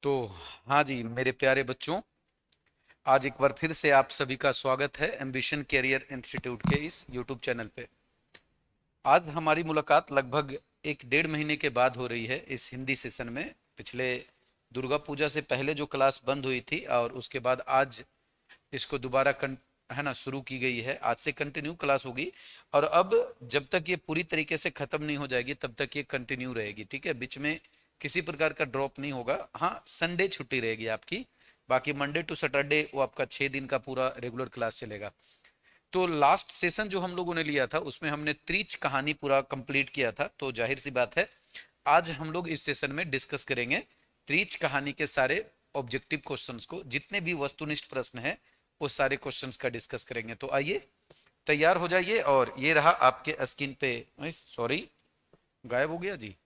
तो हाँ जी मेरे प्यारे बच्चों, आज एक बार फिर से आप सभी का स्वागत है एम्बिशन कैरियर इंस्टीट्यूट के इस यूट्यूब चैनल पे। आज हमारी मुलाकात लगभग एक डेढ़ महीने के बाद हो रही है इस हिंदी सेशन में। पिछले दुर्गा पूजा से पहले जो क्लास बंद हुई थी और उसके बाद आज इसको दोबारा है ना शुरू की गई है। आज से कंटिन्यू क्लास होगी और अब जब तक ये पूरी तरीके से खत्म नहीं हो जाएगी तब तक ये कंटिन्यू रहेगी। ठीक है, बीच में किसी प्रकार का ड्रॉप नहीं होगा। हाँ, संडे छुट्टी रहेगी आपकी, बाकी मंडे टू सैटरडे वो आपका 6 दिन का पूरा रेगुलर क्लास चलेगा। तो लास्ट सेशन जो हम लोगों ने लिया था उसमें हमने त्रिच कहानी पूरा कंप्लीट किया था, तो जाहिर सी बात है आज हम लोग इस सेशन में डिस्कस करेंगे त्रिच कहानी के सारे ऑब्जेक्टिव क्वेश्चंस को। जितने भी वस्तुनिष्ठ प्रश्न हैं वो सारे क्वेश्चंस का डिस्कस करेंगे। तो आइए तैयार हो जाइए। और ये रहा आपके स्क्रीन पे, सॉरी गायब हो गया जी।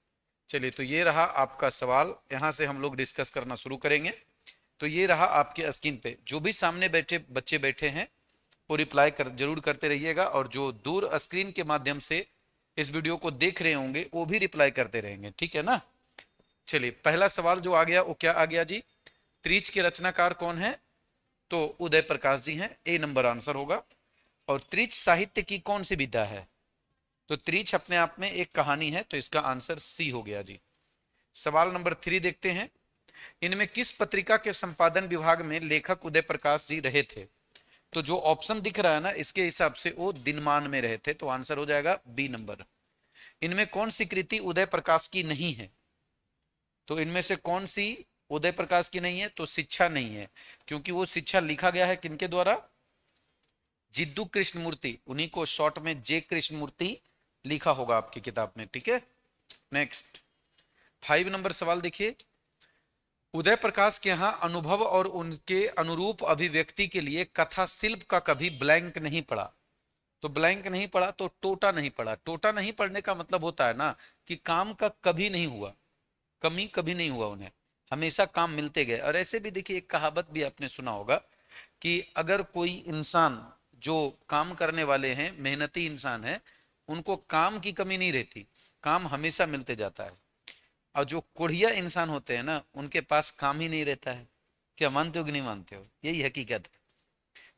चलिए, तो ये रहा आपका सवाल, यहाँ से हम लोग डिस्कस करना शुरू करेंगे। तो ये रहा आपके स्क्रीन पे, जो भी सामने बैठे बच्चे बैठे हैं वो रिप्लाई कर जरूर करते रहिएगा, और जो दूर स्क्रीन के माध्यम से इस वीडियो को देख रहे होंगे वो भी रिप्लाई करते रहेंगे, ठीक है ना। चलिए, पहला सवाल जो आ गया वो क्या आ गया जी? त्रिच के रचनाकार कौन है? तो उदय प्रकाश जी हैं, ए नंबर आंसर होगा। और त्रिच साहित्य की कौन सी विधा है? तो त्रिच अपने आप में एक कहानी है, तो इसका आंसर सी हो गया जी। सवाल नंबर 3 देखते हैं। इनमें किस पत्रिका के संपादन विभाग में लेखक उदय प्रकाश जी रहे थे? तो जो ऑप्शन दिख रहा है ना, इसके हिसाब से वो दिनमान में रहे थे, तो आंसर हो जाएगा बी नंबर। इनमें कौन सी कृति उदय प्रकाश की नहीं है? तो इनमें से कौन सी उदय प्रकाश की नहीं है? तो शिक्षा नहीं है, क्योंकि वो शिक्षा लिखा गया है किनके द्वारा? जिद्दू कृष्णमूर्ति, उन्हीं को शॉर्ट में जे कृष्णमूर्ति लिखा होगा आपकी किताब में, ठीक है। नेक्स्ट 5 नंबर सवाल देखिए। उदय प्रकाश के यहाँ अनुभव और उनके अनुरूप अभिव्यक्ति के लिए कथा शिल्प का कभी ब्लैंक नहीं पड़ा। तो ब्लैंक नहीं पड़ा तो टोटा नहीं पड़ा। टोटा नहीं पड़ने का मतलब होता है ना कि काम का कभी नहीं हुआ, कमी कभी नहीं हुआ, उन्हें हमेशा काम मिलते गए। और ऐसे भी देखिए, एक कहावत भी आपने सुना होगा कि अगर कोई इंसान जो काम करने वाले हैं, मेहनती इंसान है, उनको काम की कमी नहीं रहती, काम हमेशा मिलते जाता है। और जो कोढ़िया इंसान होते हैं ना, उनके पास काम ही नहीं रहता है। क्या मानते हो कि नहीं मानते हो? यही हकीकत है।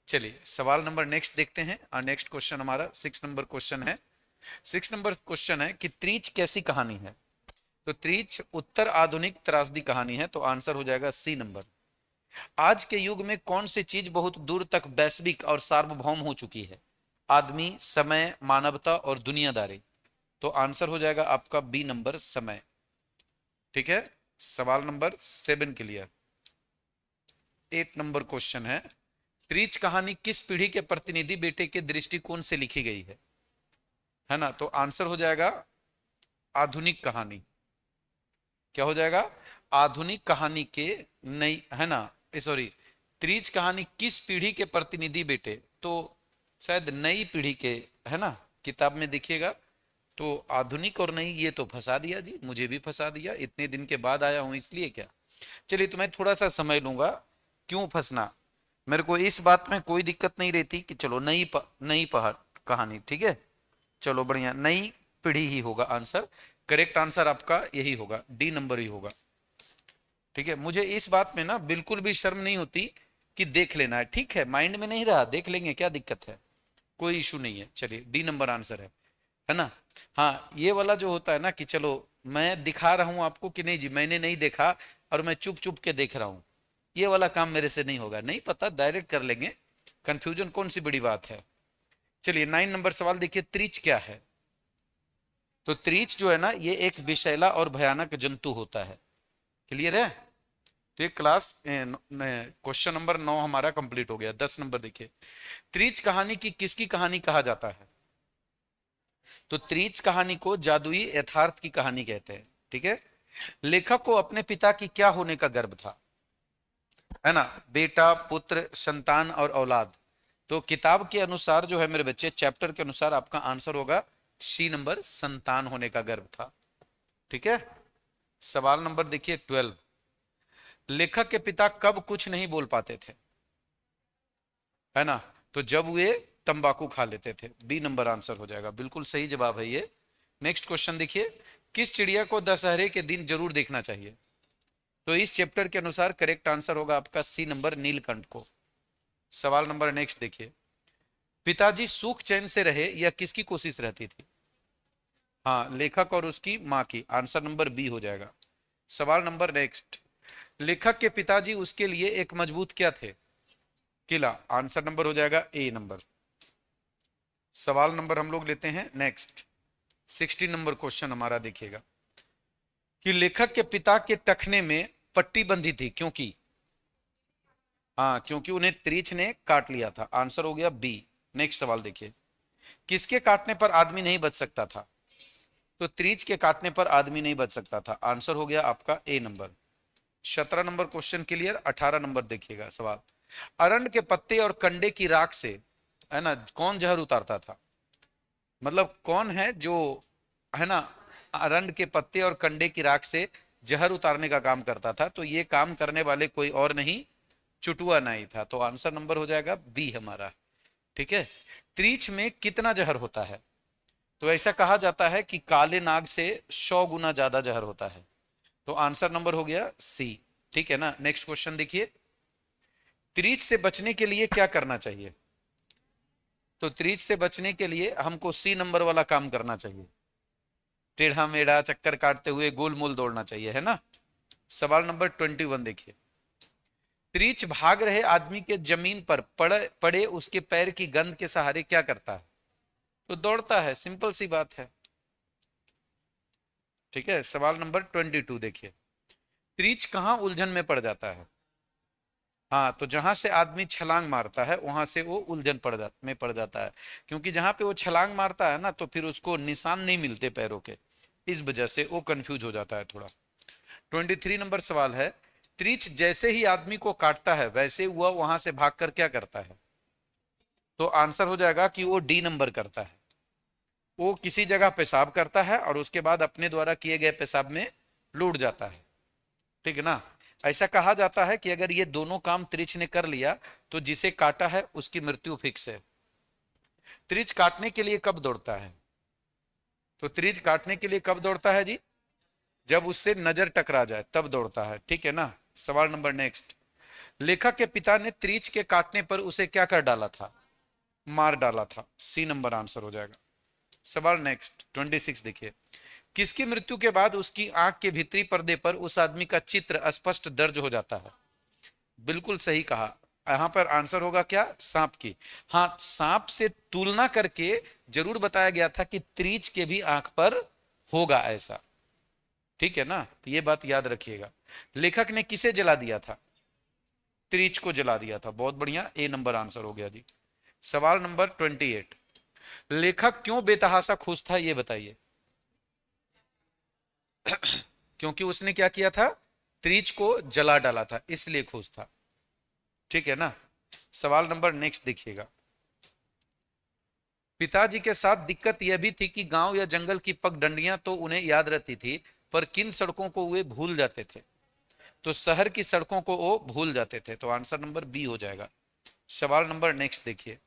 चलिए, सवाल नंबर नेक्स्ट देखते हैं। और नेक्स्ट क्वेश्चन हमारा 6 नंबर क्वेश्चन है। 6 नंबर क्वेश्चन है कि त्रिच कैसी कहानी है? तो त्रिच उत्तर आधुनिक त्रासदी कहानी है, तो आंसर हो जाएगा सी नंबर। आज के युग में कौन सी चीज बहुत दूर तक वैश्विक और सार्वभौम हो चुकी है? आदमी, समय, मानवता और दुनियादारी। तो आंसर हो जाएगा आपका बी नंबर, समय। ठीक है, सवाल नंबर 7 के लिए 8 नंबर क्वेश्चन है। त्रिच कहानी किस पीढ़ी के प्रतिनिधि बेटे के दृष्टिकोण से लिखी गई है ना? तो आंसर हो जाएगा आधुनिक कहानी। क्या हो जाएगा? आधुनिक कहानी के नई, है ना, सॉरी, त्रिच कहानी किस पीढ़ी के प्रतिनिधि बेटे, तो शायद नई पीढ़ी के, है ना, किताब में देखिएगा। तो आधुनिक और नई, ये तो फंसा दिया जी, मुझे भी फंसा दिया, इतने दिन के बाद आया हूं इसलिए क्या। चलिए, तो मैं थोड़ा सा समय लूंगा। क्यों फंसना, मेरे को इस बात में कोई दिक्कत नहीं रहती कि चलो नई पहाड़ कहानी, ठीक है। चलो बढ़िया, नई पीढ़ी ही होगा आंसर। करेक्ट आंसर आपका यही होगा, डी नंबर ही होगा। ठीक है, मुझे इस बात में ना बिल्कुल भी शर्म नहीं होती कि देख लेना है, ठीक है, माइंड में नहीं रहा, देख लेंगे, क्या दिक्कत है, कोई इशू नहीं है। चलिए, डी नंबर आंसर है ना। हाँ, ये वाला जो होता है ना कि चलो मैं दिखा रहा हूं आपको कि नहीं जी मैंने नहीं देखा और मैं चुप चुप के देख रहा हूं, ये वाला काम मेरे से नहीं होगा। नहीं पता, डायरेक्ट कर लेंगे, कंफ्यूजन कौन सी बड़ी बात है। चलिए, 9 नंबर सवाल देखिए। त्रिच क्या है? तो त्रिच जो है ना, ये एक विषैला और भयानक जंतु होता है। क्लियर है? तो ये क्लास क्वेश्चन नंबर 9 हमारा कंप्लीट हो गया। 10 नंबर देखिए। त्रिच कहानी की किसकी कहानी कहा जाता है? तो त्रिच कहानी को जादुई यथार्थ की कहानी कहते हैं, ठीक है। लेखक को अपने पिता की क्या होने का गर्व था? है ना, बेटा, पुत्र, संतान और औलाद। तो किताब के अनुसार जो है मेरे बच्चे, चैप्टर के अनुसार आपका आंसर होगा सी नंबर, संतान होने का गर्व था। ठीक है, सवाल नंबर देखिए 12। लेखक के पिता कब कुछ नहीं बोल पाते थे? है ना, तो जब वे तंबाकू खा लेते थे। बी नंबर आंसर हो जाएगा, बिल्कुल सही जवाब है ये। नेक्स्ट क्वेश्चन देखिए। किस चिड़िया को दशहरे के दिन जरूर देखना चाहिए? तो इस चैप्टर के अनुसार करेक्ट आंसर होगा आपका सी नंबर, नीलकंठ को। सवाल नंबर नेक्स्ट देखिए, पिताजी सुख चैन से रहे यह किसकी कोशिश रहती थी? हाँ, लेखक और उसकी माँ की। आंसर नंबर बी हो जाएगा। सवाल नंबर नेक्स्ट, लेखक के पिताजी उसके लिए एक मजबूत क्या थे? किला। आंसर नंबर हो जाएगा ए नंबर। सवाल नंबर हम लोग लेते हैं नेक्स्ट, 16 नंबर क्वेश्चन हमारा देखिएगा कि लेखक के पिता के टखने में पट्टी बंधी थी क्योंकि? हाँ, क्योंकि उन्हें त्रिछ ने काट लिया था। आंसर हो गया बी। नेक्स्ट सवाल देखिए, किसके काटने पर आदमी नहीं बच सकता था? तो त्रिछ के काटने पर आदमी नहीं बच सकता था। आंसर हो गया आपका A number. 17 number question clear. 18 number देखिएगा सवाल, अरंड के पत्ते और कंडे की राख से, है ना, कौन जहर उतारता था? मतलब कौन है जो, है ना, अरंड के पत्ते और कंडे की राख से जहर उतारने का काम करता था? तो ये काम करने वाले कोई और नहीं, चुटुआ नाई था। तो आंसर नंबर हो जाएगा बी हमारा। ठीक है। त्रिछ में कितना जहर होता है? तो ऐसा कहा जाता है कि काले नाग से 100 गुना ज्यादा जहर होता है। तो आंसर नंबर हो गया सी। ठीक है ना। नेक्स्ट क्वेश्चन देखिए, त्रिछ से बचने के लिए क्या करना चाहिए? तो त्रिछ से बचने के लिए हमको सी नंबर वाला काम करना चाहिए, टेढ़ा मेढ़ा चक्कर काटते हुए गोल मोल दौड़ना चाहिए, है ना। सवाल नंबर 21 देखिए, त्रिछ भाग रहे आदमी के जमीन पर पड़े पड़े उसके पैर की गंध के सहारे क्या करता है? तो दौड़ता है, सिंपल सी बात है। ठीक है। सवाल नंबर 22 देखिए, त्रिछ कहां उलझन में पड़ जाता है? हाँ, तो जहां से आदमी छलांग मारता है वहां से वो उलझन में पड़ जाता है, क्योंकि जहां पे वो छलांग मारता है ना, तो फिर उसको निशान नहीं मिलते पैरों के, इस वजह से वो कंफ्यूज हो जाता है थोड़ा। 23 नंबर सवाल है, त्रिछ जैसे ही आदमी को काटता है वैसे वह वहां से भागकर क्या करता है? तो आंसर हो जाएगा कि वो डी नंबर करता है। वो किसी जगह पेशाब करता है और उसके बाद अपने द्वारा किए गए पेशाब में लौट जाता है। ठीक है ना। ऐसा कहा जाता है कि अगर ये दोनों काम त्रिछ ने कर लिया तो जिसे काटा है उसकी मृत्यु फिक्स है। त्रिछ काटने के लिए कब दौड़ता है? तो त्रिछ काटने के लिए कब दौड़ता है जी? जब उससे नजर टकरा जाए तब दौड़ता है। ठीक है ना। सवाल नंबर नेक्स्ट, लेखक के पिता ने त्रिछ के काटने पर उसे क्या कर डाला था? मार डाला था। सी नंबर आंसर हो जाएगा। सवाल नेक्स्ट 26 देखिए, किसकी मृत्यु के बाद उसकी आंख के भीतरी पर्दे पर उस आदमी का चित्र स्पष्ट दर्ज हो जाता है? बिल्कुल सही कहा। यहां पर आंसर होगा क्या? सांप की। हाँ, सांप से तुलना करके जरूर बताया गया था कि त्रिछ के भी आंख पर होगा ऐसा। ठीक है ना, तो ये बात याद रखिएगा। लेखक ने किसे जला दिया था? त्रिछ को जला दिया था। बहुत बढ़िया, ए नंबर आंसर हो गया जी। सवाल नंबर 28, लेखक क्यों बेतहासा खुश था ये बताइए। क्योंकि उसने क्या किया था? त्रिछ को जला डाला था, इसलिए खुश था। ठीक है ना। सवाल नंबर नेक्स्ट देखिएगा, पिताजी के साथ दिक्कत यह भी थी कि गांव या जंगल की पगडंडियां तो उन्हें याद रहती थी, पर किन सड़कों को वे भूल जाते थे? तो शहर की सड़कों को वो भूल जाते थे। तो आंसर नंबर बी हो जाएगा। सवाल नंबर नेक्स्ट देखिए,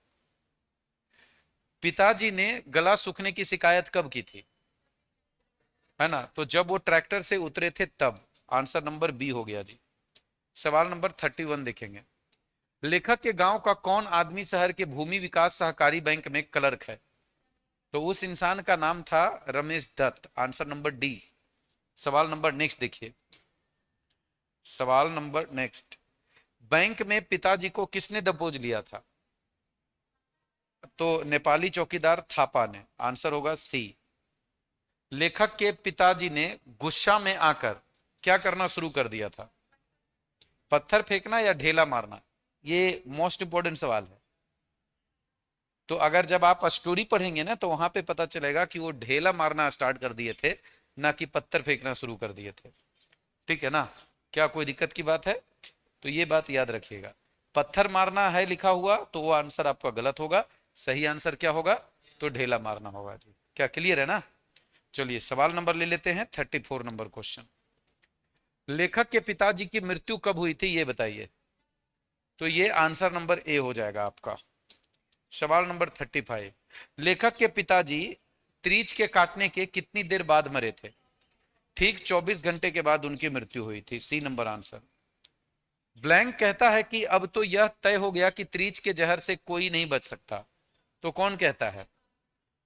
पिताजी ने गला सूखने की शिकायत कब की थी? है ना, तो जब वो ट्रैक्टर से उतरे थे तब। आंसर नंबर बी हो गया जी। सवाल नंबर 31 देखेंगे, लेखक के गांव का कौन आदमी शहर के भूमि विकास सहकारी बैंक में क्लर्क है? तो उस इंसान का नाम था Ramesh Dutt. Answer number D. सवाल नंबर नेक्स्ट देखिए, सवाल नंबर नेक्स्ट, बैंक में पिताजी को किसने दबोच लिया था? तो नेपाली चौकीदार थापा ने। आंसर होगा सी। लेखक के पिताजी ने गुस्सा में आकर क्या करना शुरू कर दिया था? पत्थर फेंकना या ढेला मारना? ये मोस्ट इंपोर्टेंट सवाल है। तो अगर जब आप स्टोरी पढ़ेंगे ना तो वहां पे पता चलेगा कि वो ढेला मारना स्टार्ट कर दिए थे, ना कि पत्थर फेंकना शुरू कर दिए थे। ठीक है ना। क्या कोई दिक्कत की बात है? तो ये बात याद रखिएगा, पत्थर मारना है लिखा हुआ तो वो आंसर आपका गलत होगा। सही आंसर क्या होगा? तो ढेला मारना होगा जी। क्या क्लियर है ना। चलिए सवाल नंबर ले लेते हैं, 34 नंबर क्वेश्चन, लेखक के पिताजी की मृत्यु कब हुई थी ये बताइए। तो ये आंसर नंबर ए हो जाएगा आपका। सवाल नंबर 35, लेखक के पिताजी त्रिछ के काटने के कितनी देर बाद मरे थे? ठीक 24 घंटे के बाद उनकी मृत्यु हुई थी। सी नंबर आंसर। ब्लैंक कहता है कि अब तो यह तय हो गया कि त्रीच के जहर से कोई नहीं बच सकता। तो कौन कहता है?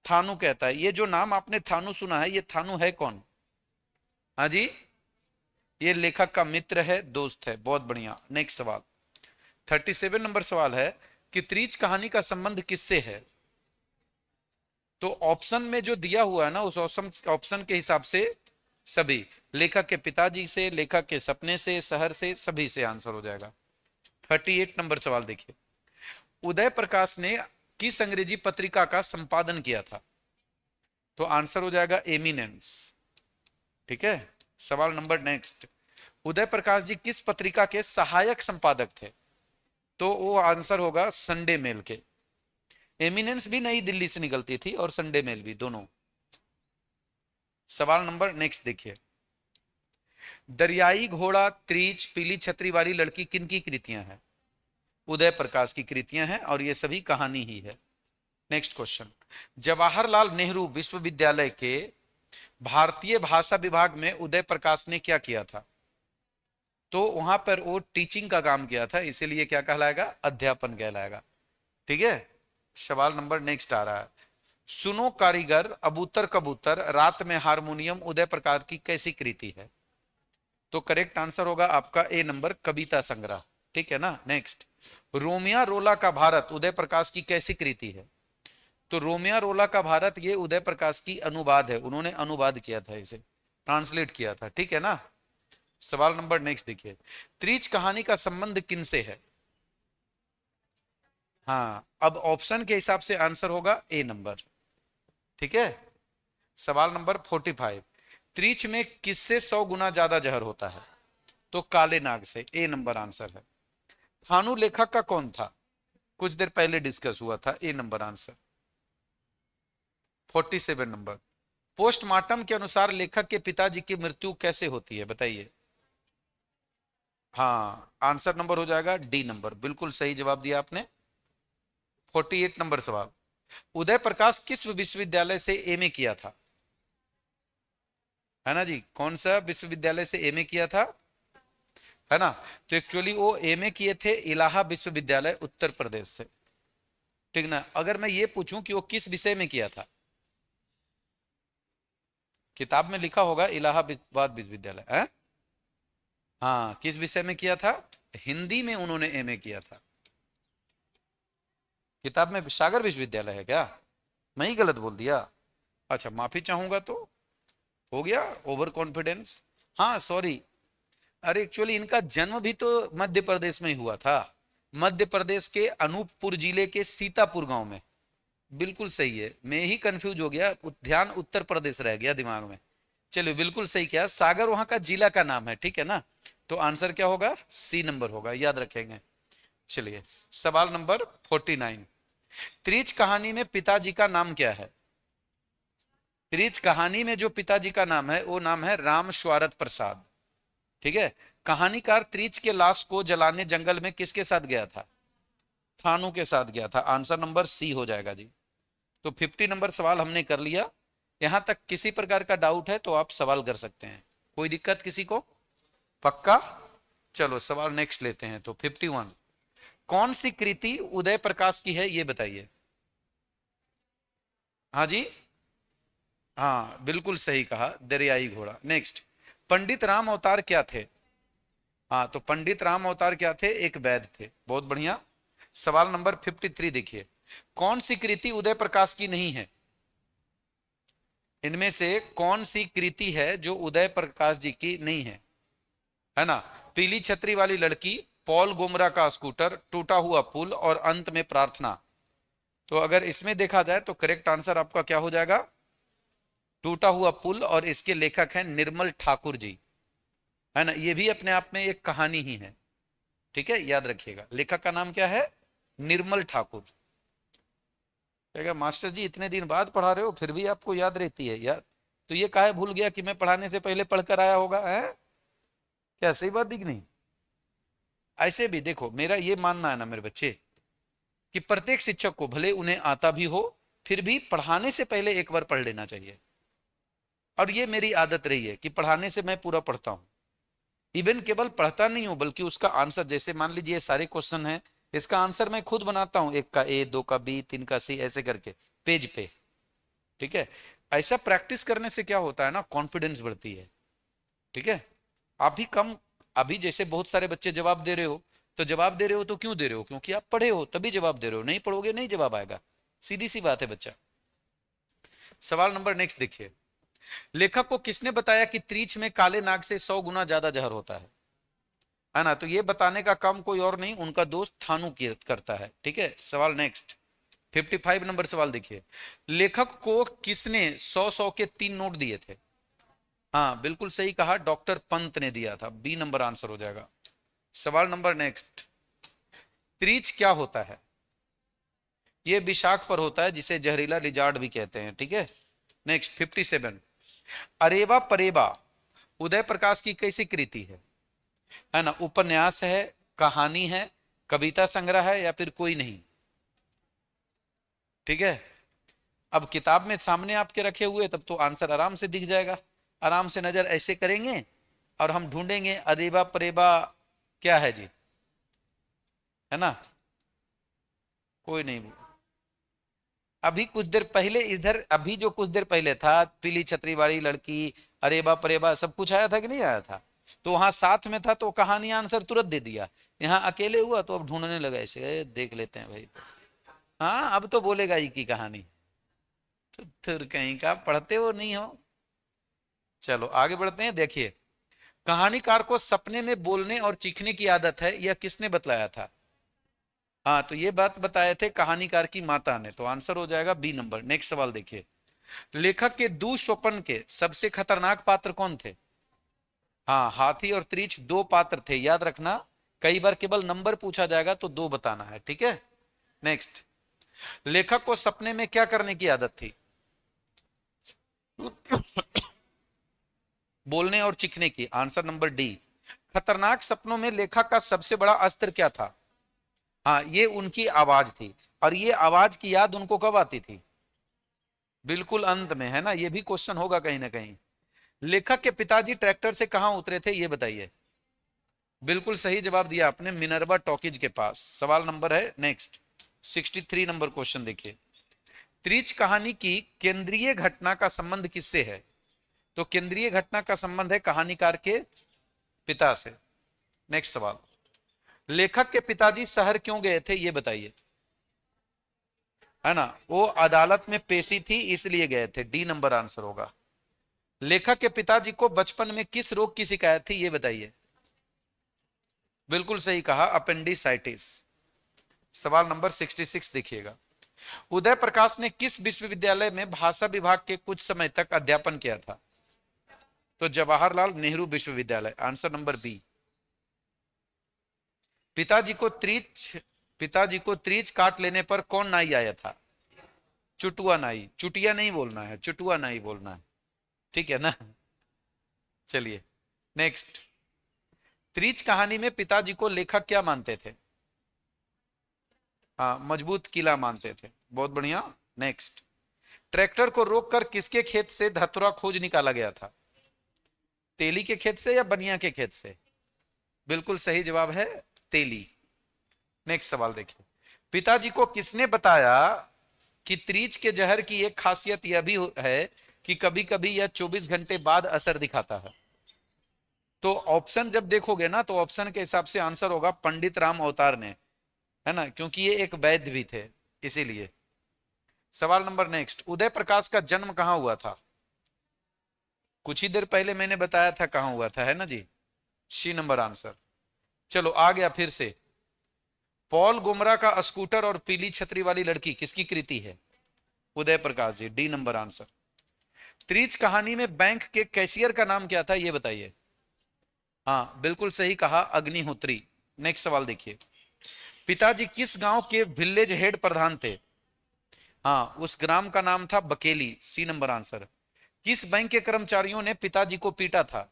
थानू कहता है। ये जो नाम आपने थानू सुना है, ये थानू है कौन? हाँ जी, ये लेखक का मित्र है, दोस्त है। बहुत बढ़िया। नेक्स्ट सवाल, 37 नंबर सवाल है कि त्रीच कहानी का संबंध किससे है? तो ऑप्शन में जो दिया हुआ है ना, उस ऑप्शन के हिसाब से सभी, लेखक के पिताजी से, लेखक के सपने से, शहर से, सभी से आंसर हो जाएगा। 38 नंबर सवाल देखिए, उदय प्रकाश ने किस अंग्रेजी पत्रिका का संपादन किया था? तो आंसर हो जाएगा एमिनेंस। ठीक है। सवाल नंबर नेक्स्ट, उदय प्रकाश जी किस पत्रिका के सहायक संपादक थे? तो वो आंसर होगा संडे मेल के। एमिनेंस भी नई दिल्ली से निकलती थी और संडे मेल भी, दोनों। सवाल नंबर नेक्स्ट देखिए, दरियाई घोड़ा, त्रीच, पीली छतरी वाली लड़की किनकी कृतियां हैं? उदय प्रकाश की कृतियां हैं और ये सभी कहानी ही है। नेक्स्ट क्वेश्चन, जवाहरलाल नेहरू विश्वविद्यालय के भारतीय भाषा विभाग में उदय प्रकाश ने क्या किया था? तो वहां पर वो टीचिंग का काम किया था, इसीलिए क्या कहलाएगा? अध्यापन कहलाएगा। ठीक है। सवाल नंबर नेक्स्ट आ रहा है, सुनो कारीगर, अबूतर कबूतर, रात में हारमोनियम उदय प्रकाश की कैसी कृति है? तो करेक्ट आंसर होगा आपका ए नंबर, कविता संग्रह। ठीक है ना। नेक्स्ट, रोमिया रोला का भारत उदय प्रकाश की कैसी कृति है? तो रोमिया रोला का भारत ये उदय प्रकाश की अनुवाद है, उन्होंने अनुवाद किया था, इसे ट्रांसलेट किया था। ठीक है ना। सवाल नंबर नेक्स्ट देखिए, त्रीच कहानी का संबंध किनसे है? हाँ, अब ऑप्शन के हिसाब से आंसर होगा ए नंबर। ठीक है। सवाल नंबर 45, त्रीच में किससे 100 गुना ज्यादा जहर होता है? तो काले नाग से। ए नंबर आंसर है। थानू लेखक का कौन था? कुछ देर पहले डिस्कस हुआ था। ए नंबर आंसर। 47 नंबर, पोस्टमार्टम के अनुसार लेखक के पिताजी की मृत्यु कैसे होती है, बताइए। हाँ, आंसर नंबर हो जाएगा डी नंबर, बिल्कुल सही जवाब दिया आपने। 48 नंबर सवाल, उदय प्रकाश किस विश्वविद्यालय से एमए किया था? है ना जी, कौन सा विश्वविद्यालय से एमए किया था? है ना। तो एक्चुअली वो एमए किए थे इलाहा विश्वविद्यालय, उत्तर प्रदेश से। ठीक ना। अगर मैं ये पूछूं कि वो किस विषय में किया था, किताब में लिखा होगा इलाहाबाद विश्वविद्यालय है। हाँ, किस विषय में किया था? हिंदी में उन्होंने एमए किया था। किताब में सागर विश्वविद्यालय है क्या? मैं ही गलत बोल दिया? अच्छा, माफी चाहूंगा। तो हो गया ओवर कॉन्फिडेंस। हाँ सॉरी। अरे एक्चुअली इनका जन्म भी तो मध्य प्रदेश में ही हुआ था, मध्य प्रदेश के अनूपपुर जिले के सीतापुर गांव में। बिल्कुल सही है, मैं ही कंफ्यूज हो गया, ध्यान उत्तर प्रदेश रह गया दिमाग में। चलिए, बिल्कुल सही किया, सागर वहां का जिला का नाम है। ठीक है ना। तो आंसर क्या होगा? सी नंबर होगा, याद रखेंगे। चलिए, सवाल नंबर 49, त्रिच कहानी में पिताजी का नाम क्या है? त्रिच कहानी में जो पिताजी का नाम है वो नाम है राम स्वारथ प्रसाद। ठीक है। कहानीकार त्रिच के लाश को जलाने जंगल में किसके साथ गया था? थानू के साथ गया था। आंसर नंबर सी हो जाएगा जी। तो 50 नंबर सवाल हमने कर लिया। यहां तक किसी प्रकार का डाउट है तो आप सवाल कर सकते हैं, कोई दिक्कत किसी को? पक्का। चलो सवाल नेक्स्ट लेते हैं। तो 51, कौन सी कृति उदय प्रकाश की है, ये बताइए। हाँ जी, हाँ बिल्कुल सही कहा, दरियाई घोड़ा। नेक्स्ट, पंडित राम अवतार क्या थे? हाँ, तो पंडित राम अवतार क्या थे? एक वैद्य थे। बहुत बढ़िया। सवाल नंबर 53 देखिए, कौन सी कृति उदय प्रकाश की नहीं है? इनमें से कौन सी कृति है जो उदय प्रकाश जी की नहीं है? है ना। पीली छतरी वाली लड़की, पॉल गोमरा का स्कूटर, टूटा हुआ पुल और अंत में प्रार्थना। तो अगर इसमें देखा जाए तो करेक्ट आंसर आपका क्या हो जाएगा? टूटा हुआ पुल, और इसके लेखक हैं निर्मल ठाकुर जी। है ना, ये भी अपने आप में एक कहानी ही है। ठीक है, याद रखिएगा, लेखक का नाम क्या है? निर्मल ठाकुर। क्या मास्टर जी इतने दिन बाद पढ़ा रहे हो फिर भी आपको याद रहती है यार? तो ये काहे भूल गया कि मैं पढ़ाने से पहले पढ़कर आया होगा है? क्या सही बात दिख नहीं? ऐसे भी देखो, मेरा ये मानना है ना मेरे बच्चे, कि प्रत्येक शिक्षक को भले उन्हें आता भी हो, फिर भी पढ़ाने से पहले एक बार पढ़ लेना चाहिए। और ये मेरी आदत रही है कि पढ़ाने से मैं पूरा पढ़ता हूं। इवन केवल पढ़ता नहीं हूं बल्कि उसका आंसर, जैसे मान लीजिए सारे क्वेश्चन हैं, इसका आंसर मैं खुद बनाता हूं, एक का ए, दो का बी, तीन का सी, ऐसे करके पेज पे। ठीक है, ऐसा प्रैक्टिस करने से क्या होता है ना, कॉन्फिडेंस बढ़ती है। ठीक है, आप भी कम, अभी जैसे बहुत सारे बच्चे जवाब दे रहे हो, तो जवाब दे रहे हो तो क्यों दे रहे हो, क्योंकि आप पढ़े हो तभी जवाब दे रहे हो, नहीं पढ़ोगे नहीं जवाब आएगा, सीधी सी बात है बच्चा। सवाल नंबर नेक्स्ट देखिए, लेखक को किसने बताया कि त्रिच में काले नाग से 100 गुना ज्यादा जहर होता है ना। तो ये बताने का काम कोई और नहीं, उनका दोस्त थानू करता है। ठीक है, सवाल नेक्स्ट 55 नंबर सवाल देखिए, लेखक को किसने 100 के 3 नोट दिए थे। हाँ बिल्कुल सही कहा, डॉक्टर पंत ने दिया था, बी नंबर आंसर हो जाएगा। सवाल नंबर नेक्स्ट, त्रिच क्या होता है। ये विशाख पर होता है, जिसे जहरीला लिजार्ड भी कहते हैं। ठीक है, नेक्स्ट 57, अरेवा परेवा उदय प्रकाश की कैसी कृति है ना, उपन्यास है, कहानी है, कविता संग्रह है, या फिर कोई नहीं। ठीक है, अब किताब में सामने आपके रखे हुए, तब तो आंसर आराम से दिख जाएगा। आराम से नजर ऐसे करेंगे और हम ढूंढेंगे अरेबा परेबा क्या है जी, है ना। कोई नहीं, अभी कुछ देर पहले इधर, अभी जो कुछ देर पहले था, पीली छतरी वाली लड़की, अरेबा परेबा सब कुछ आया था कि नहीं आया था। तो वहां साथ में था तो कहानी आंसर तुरंत दे दिया, यहाँ अकेले हुआ तो अब ढूंढने लगा, ऐसे देख लेते हैं भाई। हाँ अब तो बोलेगा ही की कहानी, तो फिर कहीं का पढ़ते हो नहीं हो। चलो आगे बढ़ते हैं, देखिए, कहानीकार को सपने में बोलने और चीखने की आदत है, यह किसने बतलाया था। हाँ तो ये बात बताए थे कहानीकार की माता ने, तो आंसर हो जाएगा बी नंबर। नेक्स्ट सवाल देखिए, लेखक के दुःस्वप्न के सबसे खतरनाक पात्र कौन थे। हाँ, हाथी और त्रिच दो पात्र थे, याद रखना, कई बार केवल नंबर पूछा जाएगा तो दो बताना है। ठीक है, नेक्स्ट, लेखक को सपने में क्या करने की आदत थी। बोलने और चीखने की, आंसर नंबर डी। खतरनाक सपनों में लेखक का सबसे बड़ा अस्त्र क्या था। हाँ ये उनकी आवाज थी, और ये आवाज की याद उनको कब आती थी, बिल्कुल अंत में, है ना। ये भी क्वेश्चन होगा कहीं ना कहीं। लेखक के पिताजी ट्रैक्टर से कहां उतरे थे, ये बताइए। बिल्कुल सही जवाब दिया आपने, मिनर्वा टॉकीज के पास। सवाल नंबर है नेक्स्ट 63 नंबर क्वेश्चन देखिए, त्रिच कहानी की केंद्रीय घटना का संबंध किससे है। तो केंद्रीय घटना का संबंध है कहानीकार के पिता से। नेक्स्ट सवाल, लेखक के पिताजी शहर क्यों गए थे, ये बताइए, है ना। वो अदालत में पेशी थी इसलिए गए थे, डी नंबर आंसर होगा। लेखक के पिताजी को बचपन में किस रोग की शिकायत थी, ये बताइए। बिल्कुल सही कहा, अपेंडिसाइटिस। सवाल नंबर 66 देखिएगा, उदय प्रकाश ने किस विश्वविद्यालय में भाषा विभाग के कुछ समय तक अध्यापन किया था। तो जवाहरलाल नेहरू विश्वविद्यालय, आंसर नंबर बी। पिताजी को त्रिच पिताजी को त्रिच काट लेने पर कौन नाई आया था। चुटुआ नाई, चुटिया नहीं बोलना है, चुटुआ नाई बोलना है। ठीक है ना। चलिए नेक्स्ट, त्रिच कहानी में पिताजी को लेखक क्या मानते थे। हाँ, मजबूत किला मानते थे, बहुत बढ़िया। नेक्स्ट, ट्रैक्टर को रोककर किसके खेत से धतुरा खोज निकाला गया था। तेली के खेत से या बनिया के खेत से। बिल्कुल सही जवाब है तेली। नेक्स्ट सवाल देखिए, पिताजी को किसने बताया कि त्रिच के जहर की एक खासियत यह भी है कि कभी कभी यह 24 घंटे बाद असर दिखाता है। तो ऑप्शन जब देखोगे ना, तो ऑप्शन के हिसाब से आंसर होगा पंडित राम अवतार ने, है ना, क्योंकि ये एक वैद्य भी थे इसीलिए। सवाल नंबर नेक्स्ट, उदय प्रकाश का जन्म कहां हुआ था। कुछ ही देर पहले मैंने बताया था कहां हुआ था, है ना जी, सी नंबर आंसर। चलो आ गया फिर से, पॉल गोमरा का स्कूटर और पीली छतरी वाली लड़की किसकी कृति है। Uday Prakash ji, D number answer. त्रिच कहानी में बैंक के कैशियर का नाम क्या था, ये बताइए। हाँ बिल्कुल सही कहा, अग्निहोत्री। नेक्स्ट सवाल देखिए, पिताजी किस गांव के विलेज हेड प्रधान थे। हाँ, उस ग्राम का नाम था बकेली, सी नंबर आंसर। किस बैंक के कर्मचारियों ने पिताजी को पीटा था।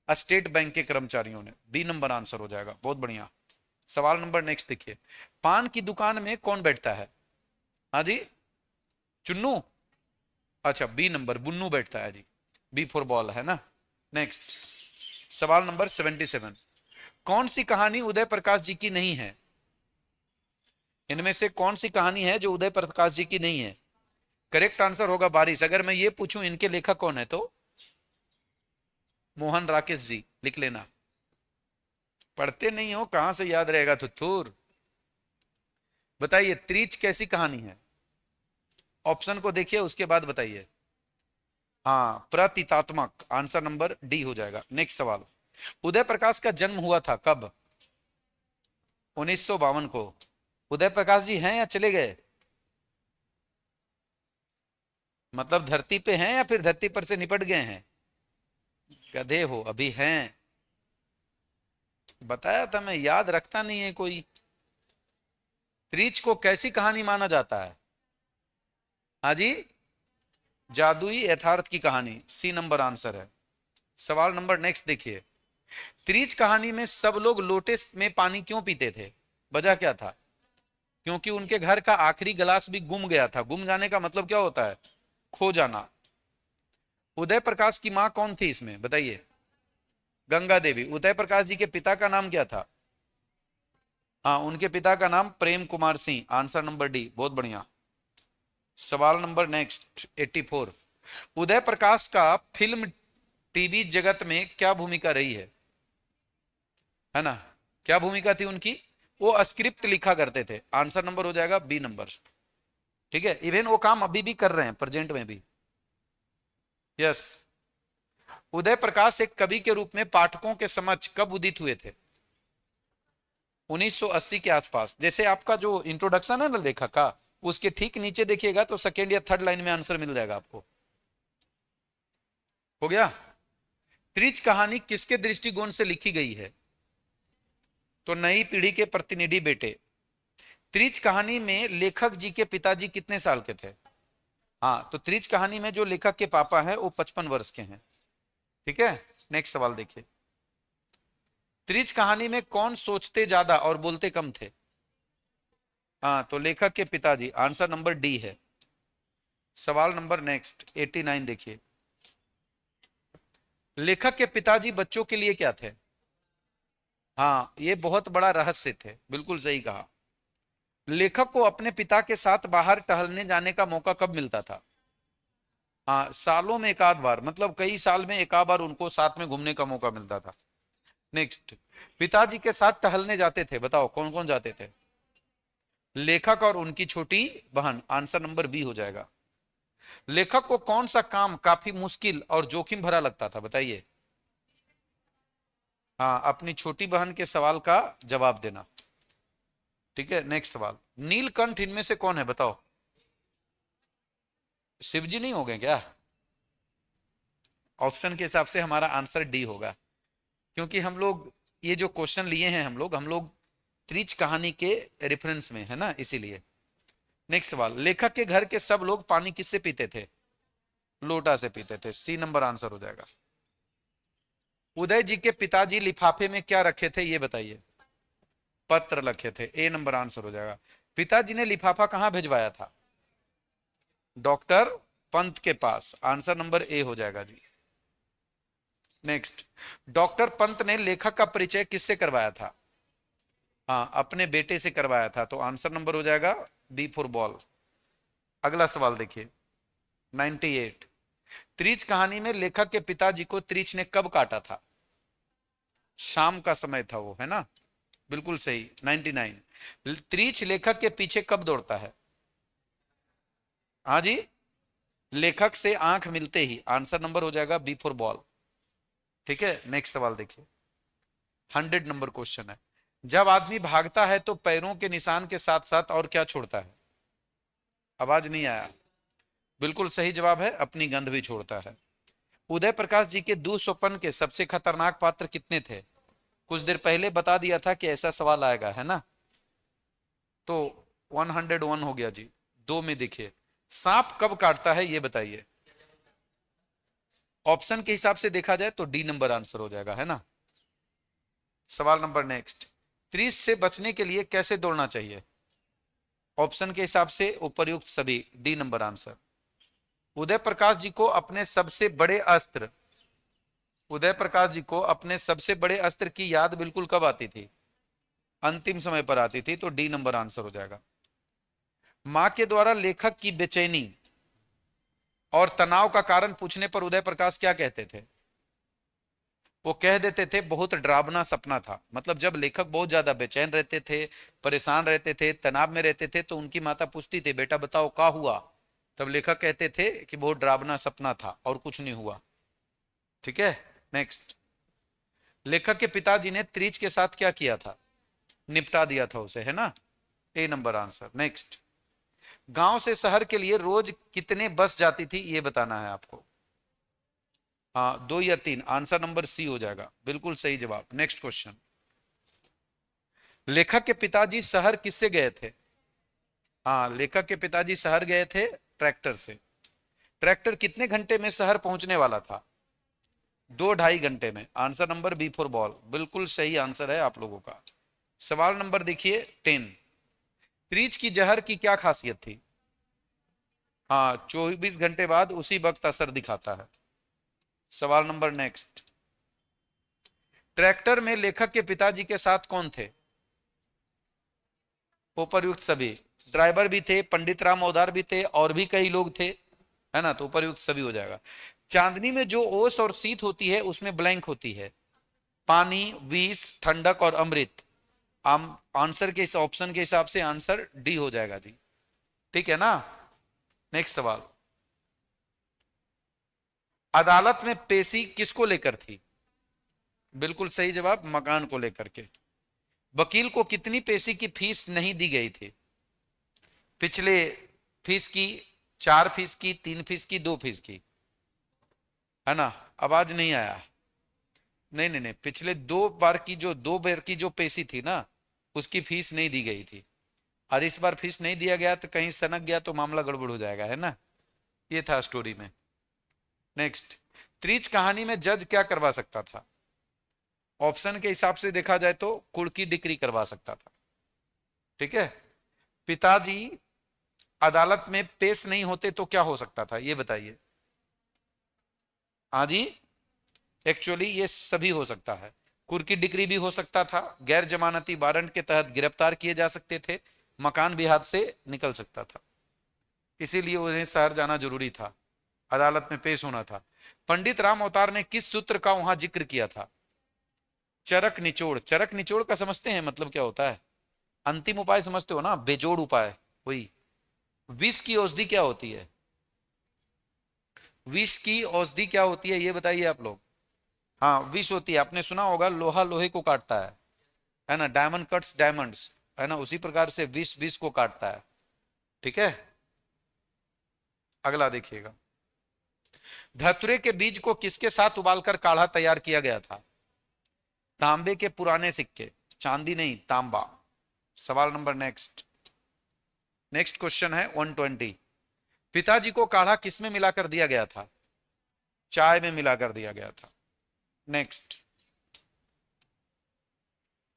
स्टेट बैंक के कर्मचारियों ने, बी नंबर आंसर हो जाएगा, बहुत बढ़िया। सवाल नंबर नेक्स्ट देखिए, पान की दुकान में कौन बैठता है। हाँ जी, चुन्नू, अच्छा बी नंबर, बुन्नू बैठता है जी। बी फॉर बॉल, है ना। नेक्स्ट सवाल नंबर 77, कौन सी कहानी उदय प्रकाश जी की नहीं है? इनमें से कौन सी कहानी है जो उदय प्रकाश जी की नहीं है? करेक्ट आंसर होगा बारिश। अगर मैं ये पूछूं इनके लेखक कौन है, तो मोहन राकेश जी, लिख लेना। पढ़ते नहीं हो, कहां से याद रहेगा थुथुर। बताइए त्रिच कैसी कहानी है? ऑप्शन को देखिए, उसके बाद बताइए। हाँ, प्रतीतात्मक, आंसर नंबर डी हो जाएगा। नेक्स्ट सवाल, उदय प्रकाश का जन्म हुआ था कब? 1952 को। उदय प्रकाश जी हैं या चले गए? मतलब धरती पे हैं या फिर धरती पर से निपट गए हैं? गधे हो, अभी हैं। बताया था मैं, याद रखता नहीं है कोई। त्रिच को कैसी कहानी माना जाता है? हाँ जी, जादुई यथार्थ की कहानी, सी नंबर आंसर है। सवाल नंबर नेक्स्ट देखिए, त्रिच कहानी में सब लोग लोटे में पानी क्यों पीते थे? वजह क्या था? क्योंकि उनके घर का आखिरी गिलास भी गुम गया था। गुम जाने का मतलब क्या होता है? खो जाना। उदय प्रकाश की मां कौन थी इसमें, बताइए? गंगा देवी। उदय प्रकाश जी के पिता का नाम क्या था? हाँ, उनके पिता का नाम Prem Kumar Singh, answer number D, बहुत बढ़िया। सवाल नंबर नेक्स्ट 84, उदय प्रकाश का फिल्म टीवी जगत में क्या भूमिका रही है ना? क्या भूमिका थी उनकी? वो स्क्रिप्ट लिखा करते थे, आंसर नंबर हो जाएगा बी नंबर। ठीक है, इवन वो काम अभी भी कर रहे हैं, प्रेजेंट में भी। यस। उदय प्रकाश एक कवि के रूप में पाठकों के समक्ष कब उदित हुए थे? 1980 के आसपास। जैसे आपका जो इंट्रोडक्शन है ना लेखक का, उसके ठीक नीचे देखिएगा तो सेकेंड या थर्ड लाइन में आंसर मिल जाएगा आपको। हो गया। त्रिच कहानी किसके दृष्टिकोण से लिखी गई है? तो नई पीढ़ी के प्रतिनिधि बेटे। त्रिच कहानी में लेखक जी के पिताजी कितने साल के थे? हाँ, तो त्रिच कहानी में जो लेखक के पापा हैं वो 55 वर्ष के हैं। ठीक है, नेक्स्ट सवाल देखिए, त्रिच कहानी में कौन सोचते ज्यादा और बोलते कम थे? हाँ, तो लेखक के पिताजी, आंसर नंबर डी है। सवाल नंबर नेक्स्ट 89 देखिए, लेखक के पिताजी बच्चों के लिए क्या थे? हाँ, ये बहुत बड़ा रहस्य थे, बिल्कुल सही कहा। लेखक को अपने पिता के साथ बाहर टहलने जाने का मौका कब मिलता था? हाँ, सालों में एक आध बार, मतलब कई साल में एक आध बार उनको साथ में घूमने का मौका मिलता था। नेक्स्ट, पिताजी के साथ टहलने जाते थे, बताओ कौन कौन जाते थे? लेखक और उनकी छोटी बहन, आंसर नंबर बी हो जाएगा। लेखक को कौन सा काम काफी मुश्किल और जोखिम भरा लगता था, बताइए? हाँ, अपनी छोटी बहन के सवाल का जवाब देना। ठीक है, नेक्स्ट सवाल, नीलकंठ इनमें से कौन है, बताओ? शिवजी नहीं हो गए क्या? ऑप्शन के हिसाब से हमारा आंसर डी होगा, क्योंकि हम लोग ये जो क्वेश्चन लिए हैं हम लोग त्रिच कहानी के रेफरेंस में है ना, इसीलिए। नेक्स्ट सवाल, लेखक के घर के सब लोग पानी किससे पीते थे? लोटा से पीते थे, सी नंबर आंसर हो जाएगा। उदय जी के पिताजी लिफाफे में क्या रखे थे, ये बताइए? पत्र रखे थे, ए नंबर आंसर हो जाएगा। पिताजी ने लिफाफा कहां भिजवाया था? डॉक्टर पंत के पास, आंसर नंबर ए हो जाएगा जी। नेक्स्ट, डॉक्टर पंत ने लेखक का परिचय किससे करवाया था? हाँ, अपने बेटे से करवाया था, तो आंसर नंबर हो जाएगा बी फॉर बॉल। अगला सवाल देखिए 98, त्रिच कहानी में लेखक के पिताजी को त्रिच ने कब काटा था? शाम का समय था वो, है ना, बिल्कुल सही। 99, त्रिच लेखक के पीछे कब दौड़ता है? हाँ जी, लेखक से आंख मिलते ही, आंसर नंबर हो जाएगा बी फॉर बॉल। ठीक है, नेक्स्ट सवाल देखिए, 100 नंबर क्वेश्चन है, जब आदमी भागता है तो पैरों के निशान के साथ साथ और क्या छोड़ता है? आवाज नहीं आया। बिल्कुल सही जवाब है, अपनी गंध भी छोड़ता है। उदय प्रकाश जी के दुःस्वप्न के सबसे खतरनाक पात्र कितने थे? कुछ देर पहले बता दिया था कि ऐसा सवाल आएगा, है ना। तो 101 हो गया जी। दो में देखिए, सांप कब काटता है ये बताइए? ऑप्शन के हिसाब से देखा जाए तो डी नंबर आंसर हो जाएगा, है ना। सवाल नंबर नेक्स्ट, त्रिश से बचने के लिए कैसे दौड़ना चाहिए? ऑप्शन के हिसाब से उपर्युक्त सभी, D number answer. Uday Prakash ji को अपने सबसे बड़े अस्त्र, उदय प्रकाश जी को अपने सबसे बड़े अस्त्र की याद बिल्कुल कब आती थी? अंतिम समय पर आती थी, तो डी नंबर आंसर हो जाएगा। मां के द्वारा लेखक की बेचैनी और तनाव का कारण पूछने पर उदय प्रकाश क्या कहते थे? वो कह देते थे बहुत डरावना सपना था। मतलब जब लेखक बहुत ज्यादा बेचैन रहते थे, परेशान रहते थे, तनाव में रहते थे, तो उनकी माता पूछती थी बेटा बताओ क्या हुआ, तब लेखक कहते थे कि बहुत डरावना सपना था और कुछ नहीं हुआ। ठीक है, नेक्स्ट। लेखक के पिताजी ने त्रिज के साथ क्या किया था? निपटा दिया था उसे, है ना? ए नंबर आंसर। नेक्स्ट। गांव से शहर के लिए रोज कितने बस जाती थी, ये बताना है आपको। हाँ, 2 या 3। आंसर नंबर सी हो जाएगा, बिल्कुल सही जवाब। Next question. लेखक के पिताजी शहर किससे गए थे? हाँ, लेखक के पिताजी शहर गए थे ट्रैक्टर से। ट्रैक्टर कितने घंटे में शहर पहुंचने वाला था? 2-2.5 घंटे में। Answer number B for ball, बिल्कुल सही आंसर है आप लोगों का। सवाल नंबर देखिए 10। त्रिज की जहर की क्या खासियत थी? हाँ, 24 घंटे बाद उसी वक्त असर दिखाता है। सवाल नंबर नेक्स्ट। ट्रैक्टर में लेखक के पिताजी के साथ कौन थे? उपर्युक्त सभी। ड्राइवर भी थे, पंडित राम औदार भी थे, और भी कई लोग थे, है ना? तो उपर्युक्त सभी हो जाएगा। चांदनी में जो ओस और शीत होती है उसमें ब्लैंक होती है। पानी, विष, ठंडक और अमृत। आम आंसर के इस ऑप्शन के हिसाब से आंसर डी हो जाएगा जी। ठीक है ना? नेक्स्ट सवाल। अदालत में पेशी किसको लेकर थी? बिल्कुल सही जवाब, मकान को लेकर के। वकील को कितनी पेशी की फीस नहीं दी गई थी? पिछले फीस की, 4 फीस की, 3 फीस की, 2 फीस की, है ना? आवाज नहीं आया। नहीं नहीं नहीं, पिछले 2 बार की जो पेशी थी ना, उसकी फीस नहीं दी गई थी। और इस बार फीस नहीं दिया गया तो कहीं सनक गया तो मामला गड़बड़ हो जाएगा, है ना? ये था स्टोरी में। नेक्स्ट। त्रिच कहानी में जज क्या करवा सकता था? ऑप्शन के हिसाब से देखा जाए तो कुर्की डिक्री करवा सकता था। ठीक है। पिताजी अदालत में पेश नहीं होते तो क्या हो सकता था, ये बताइए। हाँ जी, एक्चुअली ये सभी हो सकता है। कुर्की डिक्री भी हो सकता था, गैर जमानती वारंट के तहत गिरफ्तार किए जा सकते थे, मकान भी हाथ से निकल सकता था। इसीलिए उन्हें शहर जाना जरूरी था, अदालत में पेश होना था। पंडित राम अवतार ने किस सूत्र का वहां जिक्र किया था? चरक निचोड़। चरक निचोड़ का समझते हैं मतलब क्या होता है? अंतिम उपाय समझते हो ना, बेजोड़ उपाय, वही। विष की औषधि क्या होती है? विष की औषधि क्या होती है ये बताइए आप लोग। हाँ, विष होती है। आपने सुना होगा लोहा लोहे को काटता है ना? डायमंड कट्स डायमंड्स, है ना? उसी प्रकार से विष विष को काटता है। ठीक है, अगला देखिएगा। धतुरे के बीज को किसके साथ उबालकर काढ़ा तैयार किया गया था? तांबे के पुराने सिक्के, चांदी नहीं, तांबा। सवाल नंबर नेक्स्ट। नेक्स्ट क्वेश्चन है 120। पिताजी को काढ़ा किसमें मिलाकर दिया गया था? चाय में मिलाकर दिया गया था। नेक्स्ट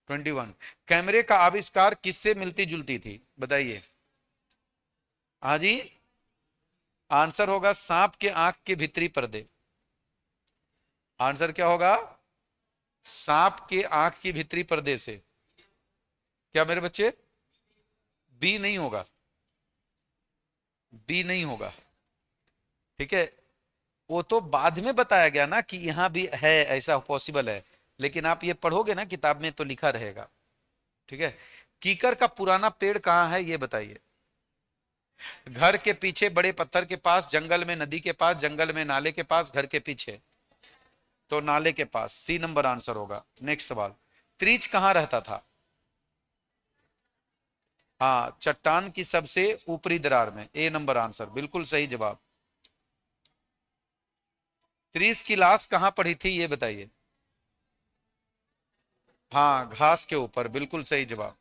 21। कैमरे का आविष्कार किससे मिलती जुलती थी, बताइए। हाँ जी, आंसर होगा सांप के आंख के भीतरी पर्दे। आंसर क्या होगा? सांप के आंख की भीतरी पर्दे से। क्या मेरे बच्चे? बी नहीं होगा, बी नहीं होगा। ठीक है, वो तो बाद में बताया गया ना कि यहां भी है, ऐसा पॉसिबल है, लेकिन आप ये पढ़ोगे ना किताब में तो लिखा रहेगा। ठीक है। कीकर का पुराना पेड़ कहाँ है ये बताइए। घर के पीछे, बड़े पत्थर के पास, जंगल में, नदी के पास, जंगल में, नाले के पास, घर के पीछे। तो नाले के पास, सी नंबर आंसर होगा। नेक्स्ट सवाल। त्रिच कहाँ रहता था? हाँ, चट्टान की सबसे ऊपरी दरार में। ए नंबर आंसर, बिल्कुल सही जवाब। त्रिच की लाश कहाँ पड़ी थी ये बताइए। हाँ, घास के ऊपर, बिल्कुल सही जवाब।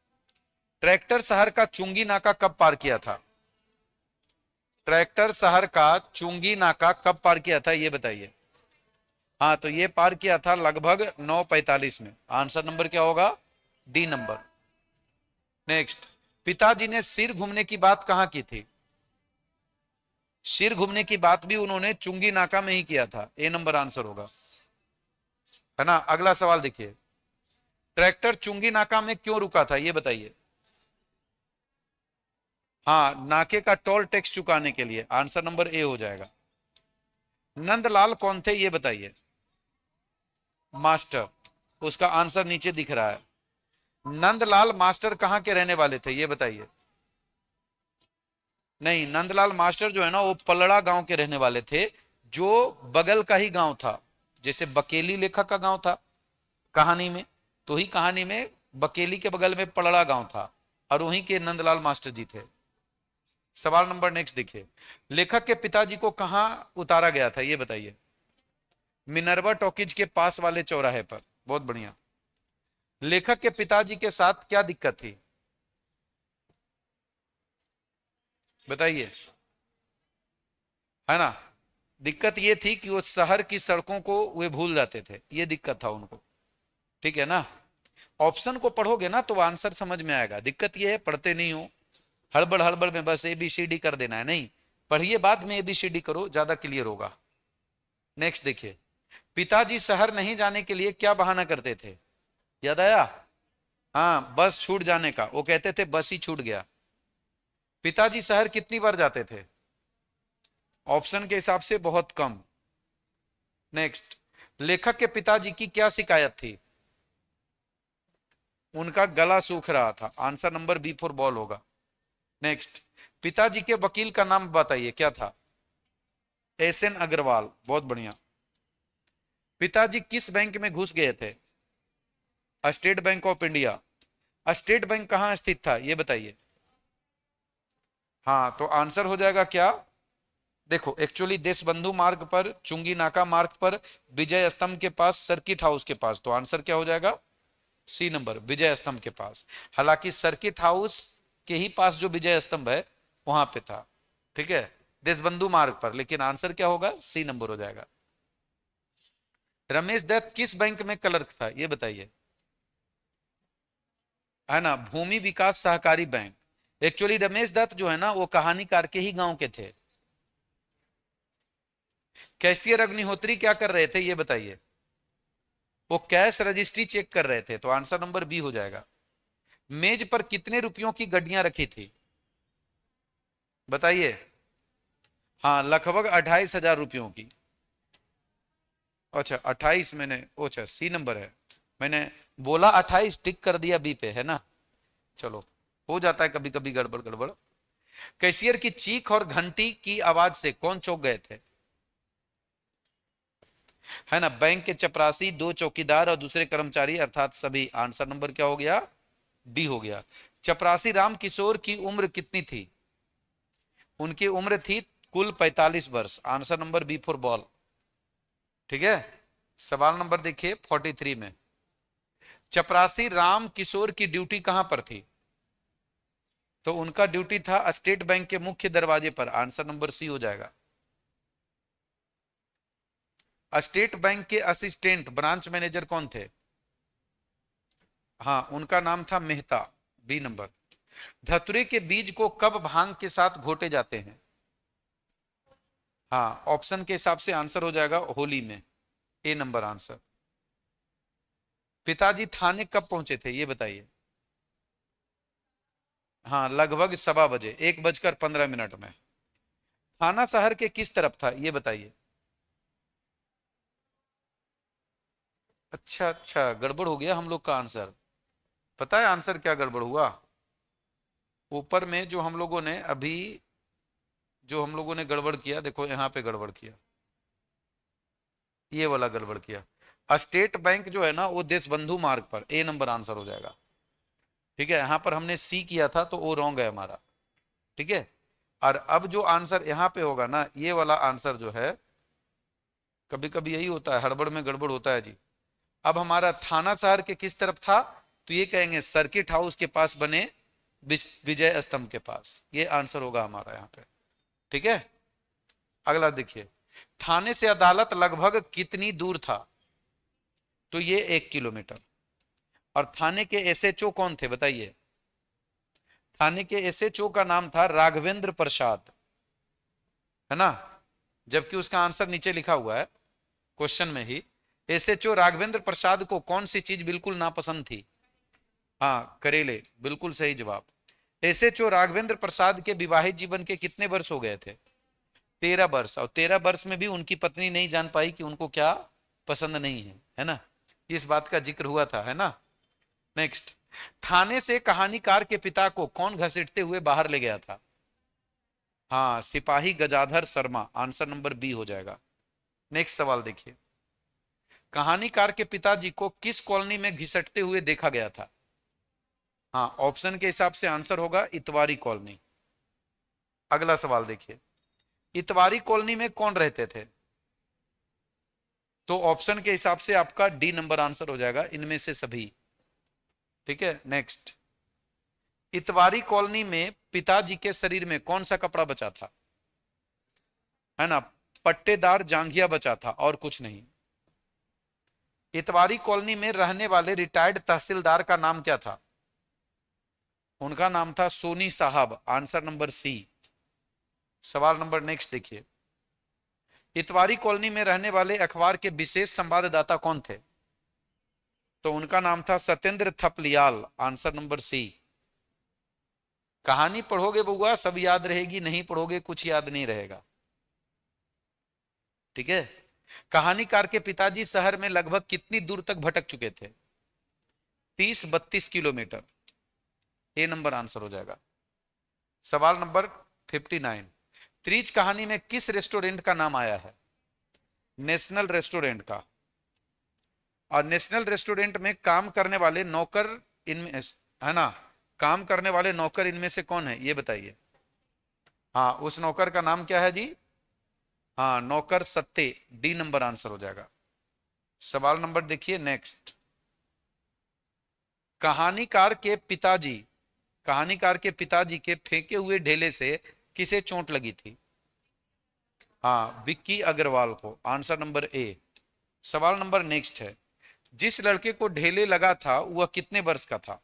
ट्रैक्टर शहर का चुंगी नाका कब पार किया था? ट्रैक्टर शहर का चुंगी नाका कब पार किया था ये बताइए। हाँ, तो ये पार किया था लगभग 9:45 में। आंसर नंबर क्या होगा? D number. नेक्स्ट। पिताजी ने सिर घूमने की बात कहाँ की थी? सिर घूमने की बात भी उन्होंने चुंगी नाका में ही किया था। ए नंबर आंसर होगा, है ना। अगला सवाल देखिए, ट्रैक्टर चुंगी नाका में क्यों रुका था, ये बताइए। हाँ, नाके का टोल टैक्स चुकाने के लिए। आंसर नंबर ए हो जाएगा। नंदलाल कौन थे, ये बताइए। मास्टर, उसका आंसर नीचे दिख रहा है। नंदलाल मास्टर कहां के रहने वाले थे, ये बताइए। नहीं, नंदलाल मास्टर जो है ना, वो पलड़ा गांव के रहने वाले थे, जो बगल का ही गांव था। जैसे बकेली लेखक का गांव था कहानी में, तो ही कहानी में बकेली के बगल में पलड़ा गांव था, और वहीं के नंदलाल मास्टर जी थे। सवाल नंबर नेक्स्ट देखिए, लेखक के पिताजी को कहां उतारा गया था, ये बताइए। मिनर्वा टॉकीज के पास वाले चौराहे पर। बहुत बढ़िया। लेखक के पिताजी के साथ क्या दिक्कत थी, बताइए, है ना। दिक्कत ये थी कि वो शहर की सड़कों को वे भूल जाते थे, ये दिक्कत था उनको। ठीक है ना। ऑप्शन को पढ़ोगे ना तो आंसर समझ में आएगा। दिक्कत ये है पढ़ते नहीं हो, हड़बड़ हड़बड़ में बस ABCD कर देना है। नहीं, पढ़िए, बाद में ABCD करो, ज्यादा क्लियर होगा। नेक्स्ट देखिए, पिताजी शहर नहीं जाने के लिए क्या बहाना करते थे, याद आया। हाँ, बस छूट जाने का, वो कहते थे बस ही छूट गया। पिताजी शहर कितनी बार जाते थे, ऑप्शन के हिसाब से बहुत कम। नेक्स्ट, लेखक के पिताजी की क्या शिकायत थी, उनका गला सूख रहा था। Answer number B for ball होगा। नेक्स्ट, पिताजी के वकील का नाम बताइए, क्या था। SN अग्रवाल, बहुत बढ़िया। पिताजी किस बैंक में घुस गए थे, state bank of India. State bank कहां स्थित था, यह बताइए। हाँ, तो आंसर हो जाएगा क्या, देखो, एक्चुअली देशबंधु मार्ग पर, चुंगी नाका मार्ग पर, विजय स्तंभ के पास, सर्किट हाउस के पास। तो आंसर क्या हो जाएगा, C नंबर, विजय स्तंभ के पास। हालांकि सर्किट हाउस के ही पास जो विजय स्तंभ है वहां पे था, ठीक है, देशबंधु मार्ग पर। लेकिन आंसर क्या होगा, C नंबर हो जाएगा। रमेश दत्त किस बैंक में क्लर्क था, ये बताइए, है ना, भूमि विकास सहकारी बैंक। एक्चुअली रमेश दत्त जो है ना, वो कहानीकार के ही गांव के थे। कैशियर अग्निहोत्री क्या कर रहे थे, ये बताइए। वो कैश रजिस्ट्री चेक कर रहे थे। तो आंसर नंबर बी हो जाएगा। मेज पर कितने रुपयों की गड्डियां रखी थी, बताइए। हाँ, लगभग 28,000 रुपयों की। अच्छा, 28 मैंने, अच्छा C नंबर है, मैंने बोला 28, टिक कर दिया बी पे, है ना। चलो, हो जाता है कभी कभी गड़बड़ गड़बड़। कैशियर की चीख और घंटी की आवाज से कौन चौंक गए थे, है ना। बैंक के चपरासी, दो चौकीदार और दूसरे कर्मचारी, अर्थात सभी। आंसर नंबर क्या हो गया, डी हो गया। चपरासी राम किशोर की उम्र कितनी थी, उनकी उम्र थी कुल 45 वर्ष। Answer number B for ball, ठीक है। सवाल नंबर देखिए 43 में, चपरासी राम किशोर की ड्यूटी कहां पर थी, तो उनका ड्यूटी था स्टेट बैंक के मुख्य दरवाजे पर। आंसर नंबर C हो जाएगा। स्टेट बैंक के असिस्टेंट ब्रांच मैनेजर कौन थे, हाँ, उनका नाम था मेहता, बी नंबर। धतुरे के बीज को कब भांग के साथ घोटे जाते हैं, हाँ, ऑप्शन के हिसाब से आंसर हो जाएगा होली में। ए नंबर आंसर। पिताजी थाने कब पहुंचे थे, ये बताइए। हाँ, लगभग 1:15, 1:15 में। थाना शहर के किस तरफ था, ये बताइए। अच्छा अच्छा, गड़बड़ हो गया हम लोग का आंसर। पता है आंसर क्या गड़बड़ हुआ, ऊपर में जो हम लोगों ने अभी, जो हम लोगों ने गड़बड़ किया, देखो यहाँ पे गड़बड़ किया, ये वाला गड़बड़ किया। स्टेट बैंक जो है ना, वो देशबंधु मार्ग पर। ए नंबर आंसर हो जाएगा, ठीक है। यहां पर हमने C किया था तो वो रॉन्ग है हमारा, ठीक है। और अब जो आंसर यहाँ पे होगा ना, ये वाला आंसर जो है, कभी कभी यही होता है, हड़बड़ में गड़बड़ होता है जी। अब हमारा थाना शहर के किस तरफ था, तो ये कहेंगे सर्किट हाउस के पास बने विजय स्तंभ के पास। ये आंसर होगा हमारा यहाँ पे, ठीक है। अगला देखिए, थाने से अदालत लगभग कितनी दूर था, तो ये 1 किलोमीटर। और थाने के SHO कौन थे, बताइए। थाने के SHO का नाम था राघवेंद्र प्रसाद, है ना, जबकि उसका आंसर नीचे लिखा हुआ है क्वेश्चन में ही। एसएचओ राघवेंद्र प्रसाद को कौन सी चीज बिल्कुल नापसंद थी? हाँ, करेले, बिल्कुल सही जवाब। एसएचओ राघवेंद्र प्रसाद के विवाहित जीवन के कितने वर्ष हो गए थे? 13 वर्ष। और 13 वर्ष में भी उनकी पत्नी नहीं जान पाई कि उनको क्या पसंद नहीं है ना, इस बात का जिक्र हुआ था, है ना। नेक्स्ट, थाने से कहानीकार के पिता को कौन घसीटते हुए बाहर ले गया था? हाँ, सिपाही Gajadhar Sharma, answer number B हो जाएगा। नेक्स्ट सवाल देखिए, कहानीकार के पिताजी को किस कॉलोनी में घिसटते हुए देखा गया था? हाँ, ऑप्शन के हिसाब से आंसर होगा इतवारी कॉलोनी। अगला सवाल देखिए, इतवारी कॉलोनी में कौन रहते थे? तो ऑप्शन के हिसाब से आपका डी नंबर आंसर हो जाएगा, इनमें से सभी। ठीक है, नेक्स्ट, इतवारी कॉलोनी में पिताजी के शरीर में कौन सा कपड़ा बचा था? है ना, पट्टेदार जांघिया बचा था और कुछ नहीं। इतवारी कॉलोनी में रहने वाले रिटायर्ड तहसीलदार का नाम क्या था? उनका नाम था सोनी साहब, आंसर नंबर सी। सवाल नंबर नेक्स्ट देखिए, इतवारी कॉलोनी में रहने वाले अखबार के विशेष संवाददाता कौन थे? तो उनका नाम था Satyendra Thapliyal, answer number C. कहानी पढ़ोगे बउआ सब याद रहेगी, नहीं पढ़ोगे कुछ याद नहीं रहेगा। ठीक है, कहानीकार के पिताजी शहर में लगभग कितनी दूर तक भटक चुके थे? 30-32 किलोमीटर, ए नंबर आंसर हो जाएगा। सवाल नंबर 59, त्रिच कहानी में किस रेस्टोरेंट का नाम आया है? नेशनल रेस्टोरेंट का। और नेशनल रेस्टोरेंट में काम करने वाले नौकर इनमें, है ना, काम करने वाले नौकर इनमें से कौन है ये बताइए। हाँ, उस नौकर का नाम क्या है जी? हाँ, नौकर सत्ते, डी नंबर आंसर हो जाएगा। सवाल नंबर देखिए नेक्स्ट, कहानीकार के पिताजी, कहानीकार के पिताजी के फेंके हुए ढेले से किसे चोट लगी थी? हाँ, विक्की अग्रवाल को, आंसर नंबर ए। सवाल नंबर नेक्स्ट है, जिस लड़के को ढेले लगा था वह कितने वर्ष का था?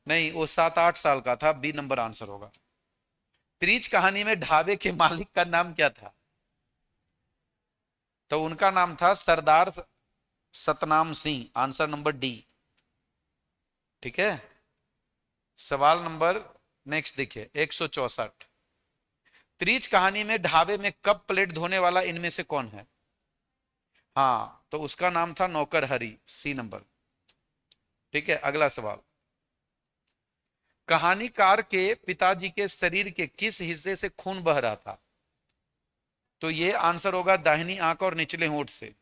नहीं, वो 7-8 साल का था, बी नंबर आंसर होगा। त्रिच कहानी में ढाबे के मालिक का नाम क्या था? तो उनका नाम था Sardar Satnam Singh, answer number D. ठीक है, सवाल नंबर नेक्स्ट देखिए 164, त्रिच कहानी में ढाबे में कप प्लेट धोने वाला इनमें से कौन है? हाँ, तो उसका नाम था नौकर हरी, सी नंबर। ठीक है, अगला सवाल, कहानीकार के पिताजी के शरीर के किस हिस्से से खून बह रहा था? तो ये आंसर होगा दाहिनी आंख और निचले होंठ से।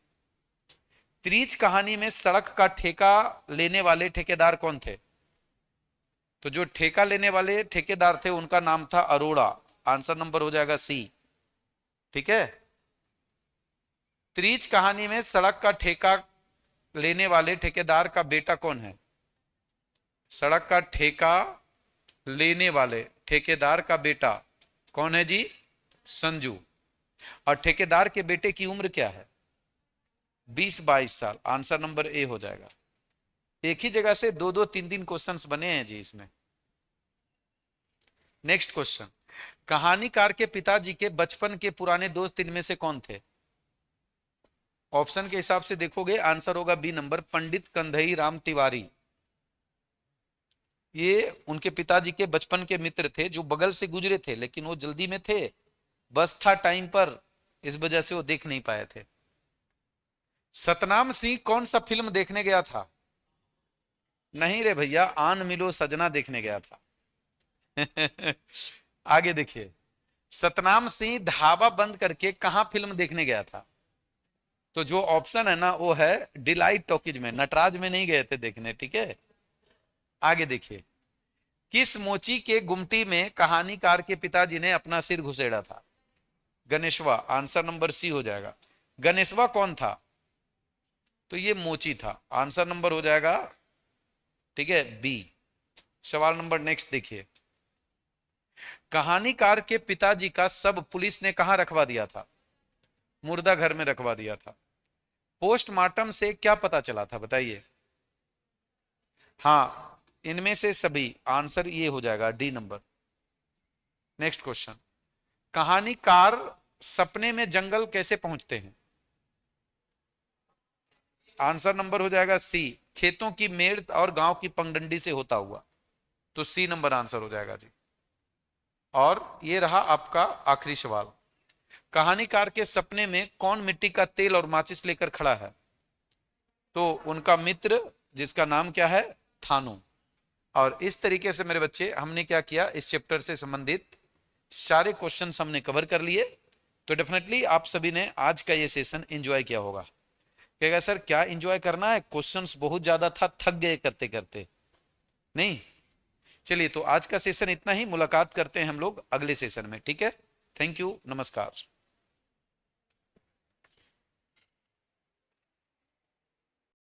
त्रिच कहानी में सड़क का ठेका लेने वाले ठेकेदार कौन थे? तो जो ठेका लेने वाले ठेकेदार थे उनका नाम था अरोड़ा, आंसर नंबर हो जाएगा सी। ठीक है, त्रिच कहानी में सड़क का ठेका लेने वाले ठेकेदार का बेटा कौन है? सड़क का ठेका लेने वाले ठेकेदार का बेटा कौन है जी? संजू। और ठेकेदार के बेटे की उम्र क्या है? 20-22 साल, आंसर नंबर ए हो जाएगा। एक ही जगह से 2-2 3-3 क्वेश्चंस बने हैं जी इसमें। नेक्स्ट क्वेश्चन, कहानीकार के पिताजी के बचपन के पुराने दोस्त इनमें से कौन थे? ऑप्शन के हिसाब से देखोगे आंसर होगा बी नंबर, पंडित कंधई राम तिवारी। ये उनके पिताजी के बचपन के मित्र थे जो बगल से गुजरे थे, लेकिन वो जल्दी में थे, बस था टाइम पर, इस वजह से वो देख नहीं पाए थे। सतनाम सिंह कौन सा फिल्म देखने गया था? नहीं रे भैया, आन मिलो सजना देखने गया था। आगे देखिए, सतनाम सिंह ढाबा बंद करके कहां फिल्म देखने गया था? तो जो ऑप्शन है ना वो है डिलाइट टॉकीज में, नटराज में नहीं गए थे देखने। ठीक है, आगे देखिए, किस मोची के गुमटी में कहानीकार के पिताजी ने अपना सिर घुसेड़ा था? गणेशवा, आंसर नंबर सी हो जाएगा। गणेशवा कौन था? तो ये मोची था, आंसर नंबर हो जाएगा, ठीक है, बी। सवाल नंबर नेक्स्ट देखिए, कहानीकार के पिताजी का शव पुलिस ने कहां रखवा दिया था? मुर्दा घर में रखवा दिया था। पोस्टमार्टम से क्या पता चला था बताइए? हाँ, इनमें से सभी, आंसर ये हो जाएगा डी नंबर। नेक्स्ट क्वेश्चन, कहानीकार सपने में जंगल कैसे पहुंचते हैं? आंसर नंबर हो जाएगा सी, खेतों की मेड़ और गांव की पगडंडी से होता हुआ। तो सी नंबर आंसर हो जाएगा जी। और ये रहा आपका आखिरी सवाल। कहानीकार के सपने में कौन मिट्टी का तेल और माचिस लेकर खड़ा है? तो उनका मित्र, जिसका नाम क्या है? थानू। और इस तरीके से मेरे बच्चे हमने क्या किया, इस चैप्टर से संबंधित सारे क्वेश्चंस हमने कवर कर लिए। तो डेफिनेटली आप सभी ने आज का ये सेशन एंजॉय किया होगा। कहेगा सर क्या एंजॉय करना है, क्वेश्चंस बहुत ज्यादा था, थक गए करते करते। नहीं, चलिए तो आज का सेशन इतना ही, मुलाकात करते हैं हम लोग अगले सेशन में, ठीक है? थैंक यू, नमस्कार।